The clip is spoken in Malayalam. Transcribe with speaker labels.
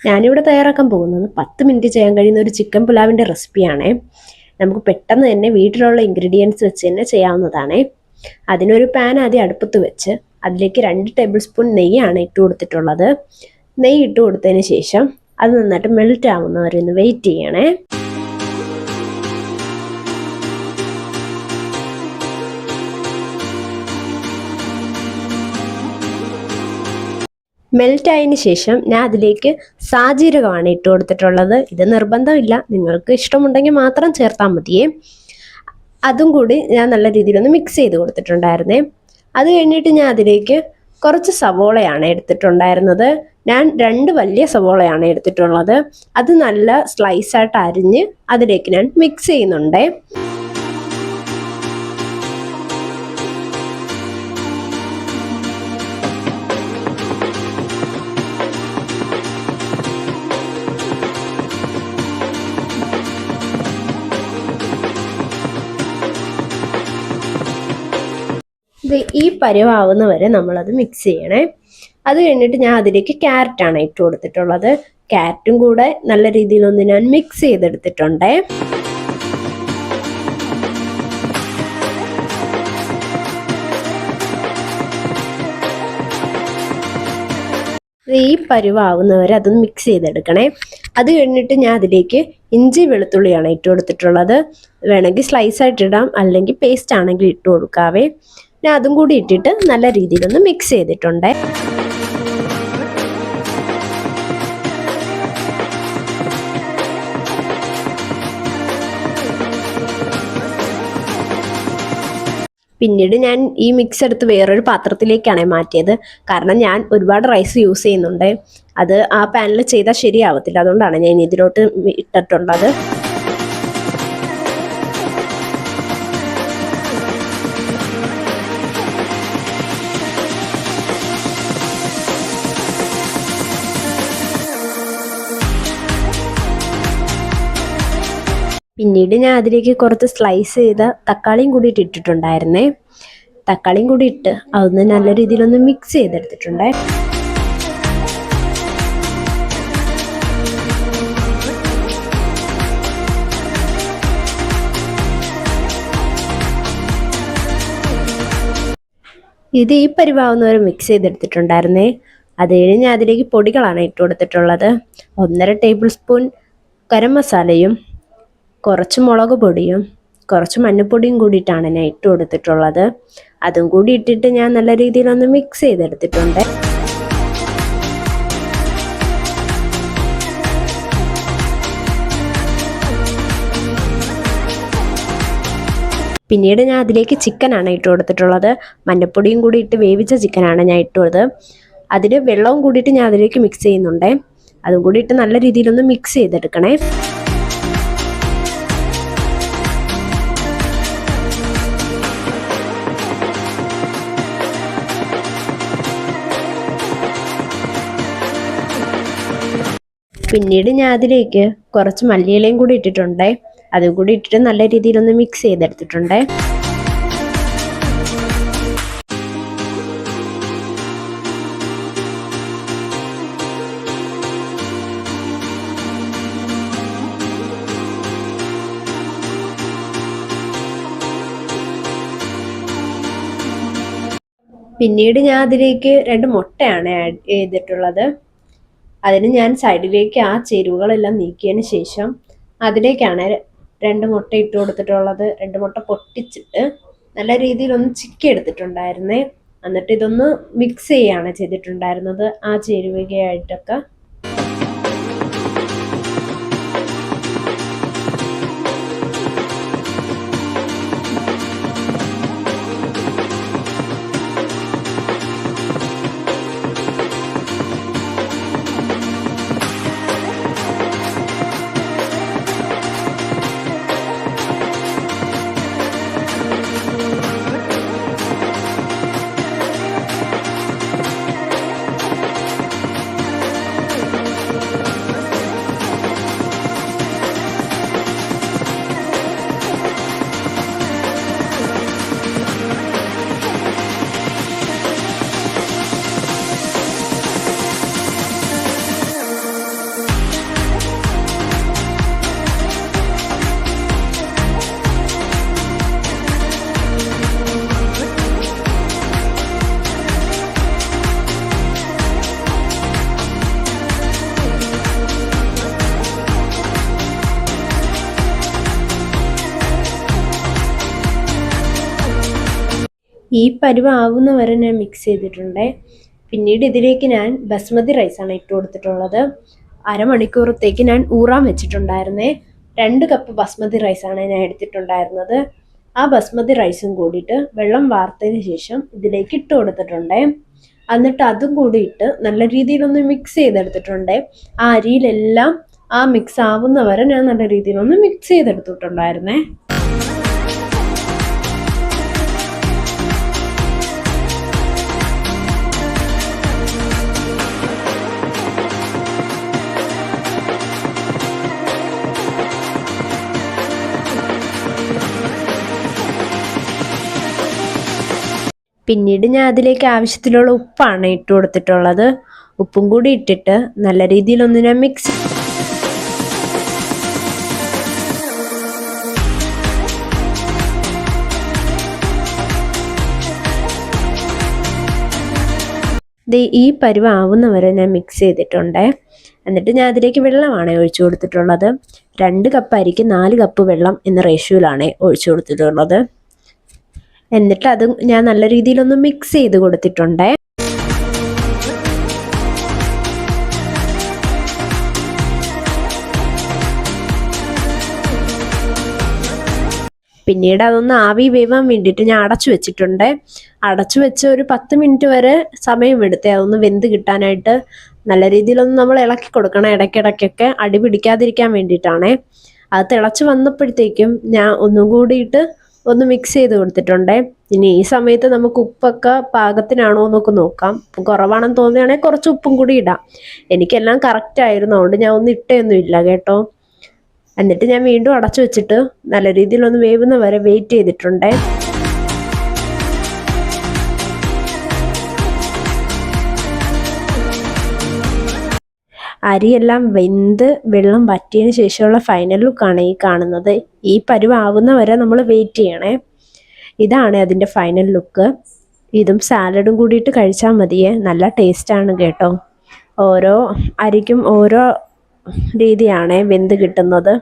Speaker 1: ഞാനിവിടെ തയ്യാറാക്കാൻ പോകുന്നത് 10 മിനിറ്റ് ചെയ്യാൻ കഴിയുന്ന ഒരു ചിക്കൻ പുലാവിൻ്റെ റെസിപ്പിയാണ്. നമുക്ക് പെട്ടെന്ന് തന്നെ വീട്ടിലുള്ള ഇൻഗ്രീഡിയൻസ് വെച്ച് തന്നെ ചെയ്യാവുന്നതാണ്. അതിനൊരു പാൻ ആദ്യം അടുപ്പത്ത് വെച്ച് അതിലേക്ക് 2 ടേബിൾ സ്പൂൺ നെയ്യാണ് ഇട്ട് കൊടുത്തിട്ടുള്ളത്. നെയ്യ് ഇട്ട് കൊടുത്തതിന് ശേഷം അത് നന്നായിട്ട് മെൽറ്റ് ആവുന്നവരെ ഒന്ന് വെയിറ്റ് ചെയ്യണേ. മെൽറ്റ് ആയതിനു ശേഷം ഞാൻ അതിലേക്ക് സാജീരകമാണ് ഇട്ട് കൊടുത്തിട്ടുള്ളത്. ഇത് നിർബന്ധമില്ല, നിങ്ങൾക്ക് ഇഷ്ടമുണ്ടെങ്കിൽ മാത്രം ചേർത്താൽ മതിയേ. അതും കൂടി ഞാൻ നല്ല രീതിയിലൊന്ന് മിക്സ് ചെയ്ത് കൊടുത്തിട്ടുണ്ടായിരുന്നേ. അത് കഴിഞ്ഞിട്ട് ഞാൻ അതിലേക്ക് കുറച്ച് സവോളയാണ് എടുത്തിട്ടുണ്ടായിരുന്നത്. ഞാൻ 2 വലിയ സവോളയാണ് എടുത്തിട്ടുള്ളത്. അത് നല്ല സ്ലൈസായിട്ട് അരിഞ്ഞ് അതിലേക്ക് ഞാൻ മിക്സ് ചെയ്യുന്നുണ്ടേ. ഈ പരുവാവുന്ന വരെ നമ്മളത് മിക്സ് ചെയ്യണേ. അത് കഴിഞ്ഞിട്ട് ഞാൻ അതിലേക്ക് ക്യാരറ്റാണ് ഇട്ട് കൊടുത്തിട്ടുള്ളത്. ക്യാരറ്റും കൂടെ നല്ല രീതിയിലൊന്ന് ഞാൻ മിക്സ് ചെയ്തെടുത്തിട്ടുണ്ടേ. ഈ പരുവാവുന്നവരെ അതൊന്ന് മിക്സ് ചെയ്തെടുക്കണേ. അത് കഴിഞ്ഞിട്ട് ഞാൻ അതിലേക്ക് ഇഞ്ചി വെളുത്തുള്ളിയാണ് ഇട്ട് കൊടുത്തിട്ടുള്ളത്. വേണമെങ്കിൽ സ്ലൈസായിട്ട് ഇടാം, അല്ലെങ്കിൽ പേസ്റ്റ് ആണെങ്കിൽ ഇട്ട് കൊടുക്കാവേ. ഞാൻ അതും കൂടി ഇട്ടിട്ട് നല്ല രീതിയിലൊന്ന് മിക്സ് ചെയ്തിട്ടുണ്ട്. പിന്നീട് ഞാൻ ഈ മിക്സ് എടുത്ത് വേറൊരു പാത്രത്തിലേക്കാണ് മാറ്റിയത്. കാരണം ഞാൻ ഒരുപാട് റൈസ് യൂസ് ചെയ്യുന്നുണ്ട്. അത് ആ പാനിൽ ചെയ്താൽ ശരിയാവത്തില്ല, അതുകൊണ്ടാണ് ഞാൻ ഇതിലോട്ട് ഇട്ടിട്ടുള്ളത്. പിന്നീട് ഞാൻ അതിലേക്ക് കുറച്ച് സ്ലൈസ് ചെയ്ത തക്കാളിയും കൂടി ഇട്ടിട്ടുണ്ടായിരുന്നേ. തക്കാളിയും കൂടി ഇട്ട് അതൊന്ന് നല്ല രീതിയിലൊന്ന് മിക്സ് ചെയ്തെടുത്തിട്ടുണ്ടേ. ഇത് ഈ പരിവാവുന്നവരെ മിക്സ് ചെയ്തെടുത്തിട്ടുണ്ടായിരുന്നേ. അത് കഴിഞ്ഞ് ഞാൻ അതിലേക്ക് പൊടികളാണ് ഇട്ട് കൊടുത്തിട്ടുള്ളത്. 1.5 ടേബിൾ സ്പൂൺ ഗരം മസാലയും കുറച്ച് മുളക് പൊടിയും കുറച്ച് മഞ്ഞൾപ്പൊടിയും കൂടിയിട്ടാണ് ഞാൻ ഇട്ട് കൊടുത്തിട്ടുള്ളത്. അതും കൂടി ഇട്ടിട്ട് ഞാൻ നല്ല രീതിയിലൊന്ന് മിക്സ് ചെയ്തെടുത്തിട്ടുണ്ട്. പിന്നീട് ഞാൻ അതിലേക്ക് ചിക്കനാണ് ഇട്ട് കൊടുത്തിട്ടുള്ളത്. മഞ്ഞൾപ്പൊടിയും കൂടി ഇട്ട് വേവിച്ച ചിക്കനാണ് ഞാൻ ഇട്ട് കൊടുത്തത്. അതിൽ വെള്ളവും കൂടിയിട്ട് ഞാൻ അതിലേക്ക് മിക്സ് ചെയ്യുന്നുണ്ട്. അതും കൂടി ഇട്ട് നല്ല രീതിയിലൊന്ന് മിക്സ് ചെയ്തെടുക്കണേ. പിന്നീട് ഞാൻ അതിലേക്ക് കുറച്ച് മല്ലിയിലയും കൂടി ഇട്ടിട്ടുണ്ട്. അതും കൂടി ഇട്ടിട്ട് നല്ല രീതിയിലൊന്ന് മിക്സ് ചെയ്തെടുത്തിട്ടുണ്ട്. പിന്നീട് ഞാൻ അതിലേക്ക് 2 മുട്ടയാണ് ആഡ് ചെയ്തിട്ടുള്ളത്. അതിന് ഞാൻ സൈഡിലേക്ക് ആ ചേരുവകളെല്ലാം നീക്കിയതിന് ശേഷം അതിലേക്കാണ് 2 മുട്ട ഇട്ട് കൊടുത്തിട്ടുള്ളത്. 2 മുട്ട പൊട്ടിച്ചിട്ട് നല്ല രീതിയിലൊന്ന് ചിക്കി എടുത്തിട്ടുണ്ടായിരുന്നേ. എന്നിട്ട് ഇതൊന്ന് മിക്സ് ചെയ്യാണ് ചെയ്തിട്ടുണ്ടായിരുന്നത് ആ ചേരുവകയായിട്ടൊക്കെ. ഈ പരുവാവുന്ന വരെ ഞാൻ മിക്സ് ചെയ്തിട്ടുണ്ട്. പിന്നീട് ഇതിലേക്ക് ഞാൻ ബസ്മതി റൈസാണ് ഇട്ട് കൊടുത്തിട്ടുള്ളത്. അരമണിക്കൂറത്തേക്ക് ഞാൻ ഊറാൻ വെച്ചിട്ടുണ്ടായിരുന്നേ. 2 കപ്പ് ബസ്മതി റൈസാണ് ഞാൻ എടുത്തിട്ടുണ്ടായിരുന്നത്. ആ ബസ്മതി റൈസും കൂടിയിട്ട് വെള്ളം വാർത്തതിന് ശേഷം ഇതിലേക്ക് ഇട്ട് കൊടുത്തിട്ടുണ്ട്. എന്നിട്ട് അതും കൂടി ഇട്ട് നല്ല രീതിയിലൊന്ന് മിക്സ് ചെയ്തെടുത്തിട്ടുണ്ട്. ആ അരിയിലെല്ലാം ആ മിക്സ് ആവുന്ന വരെ ഞാൻ നല്ല രീതിയിലൊന്ന് മിക്സ് ചെയ്തെടുത്തിട്ടുണ്ടായിരുന്നേ. പിന്നീട് ഞാൻ അതിലേക്ക് ആവശ്യത്തിലുള്ള ഉപ്പാണ് ഇട്ട് കൊടുത്തിട്ടുള്ളത്. ഉപ്പും കൂടി ഇട്ടിട്ട് നല്ല രീതിയിലൊന്ന് ഞാൻ മിക്സ് ഈ പരുവാവുന്ന വരെ ഞാൻ മിക്സ് ചെയ്തിട്ടുണ്ട്. എന്നിട്ട് ഞാൻ അതിലേക്ക് വെള്ളമാണ് ഒഴിച്ചു കൊടുത്തിട്ടുള്ളത്. 2 കപ്പ് അരിക്ക് 4 കപ്പ് വെള്ളം എന്ന റേഷ്യോയിലാണ് ഒഴിച്ചു കൊടുത്തിട്ടുള്ളത്. എന്നിട്ട് അതും ഞാൻ നല്ല രീതിയിലൊന്ന് മിക്സ് ചെയ്ത് കൊടുത്തിട്ടുണ്ട്. പിന്നീട് അതൊന്ന് ആവി വേവാൻ വേണ്ടിയിട്ട് ഞാൻ അടച്ചു വെച്ചിട്ടുണ്ട്. അടച്ചു വെച്ച് ഒരു 10 മിനിറ്റ് വരെ സമയമെടുത്തേ അതൊന്ന് വെന്ത് കിട്ടാനായിട്ട്. നല്ല രീതിയിലൊന്ന് നമ്മൾ ഇളക്കി കൊടുക്കണം, ഇടയ്ക്കിടയ്ക്കൊക്കെ അടി പിടിക്കാതിരിക്കാൻ വേണ്ടിയിട്ടാണ്. അത് തിളച്ച് വന്നപ്പോഴത്തേക്കും ഞാൻ ഒന്നും കൂടിയിട്ട് ഒന്ന് മിക്സ് ചെയ്ത് കൊടുത്തിട്ടുണ്ട്. ഇനി ഈ സമയത്ത് നമുക്ക് ഉപ്പൊക്കെ പാകത്തിനാണോ എന്നൊക്കെ നോക്കാം. കുറവാണെന്ന് തോന്നുകയാണെങ്കിൽ കുറച്ച് ഉപ്പും കൂടി ഇടാം. എനിക്കെല്ലാം കറക്റ്റ് ആയിരുന്നു, അതുകൊണ്ട് ഞാൻ ഒന്നും ഇട്ടൊന്നും ഇല്ല കേട്ടോ. എന്നിട്ട് ഞാൻ വീണ്ടും അടച്ചു വെച്ചിട്ട് നല്ല രീതിയിലൊന്ന് വേവുന്ന വരെ വെയിറ്റ് ചെയ്തിട്ടുണ്ട്. അരിയെല്ലാം വെന്ത് വെള്ളം വറ്റിയതിന് ശേഷമുള്ള ഫൈനൽ ലുക്കാണ് ഈ കാണുന്നത്. ഈ പരുവാവുന്ന വരെ നമ്മൾ വെയിറ്റ് ചെയ്യണേ. ഇതാണ് അതിൻ്റെ ഫൈനൽ ലുക്ക്. ഇതും സാലഡും കൂടിയിട്ട് കഴിച്ചാൽ മതിയേ, നല്ല ടേസ്റ്റാണ് കേട്ടോ. ഓരോ അരിക്കും ഓരോ രീതിയാണ് വെന്ത് കിട്ടുന്നത്.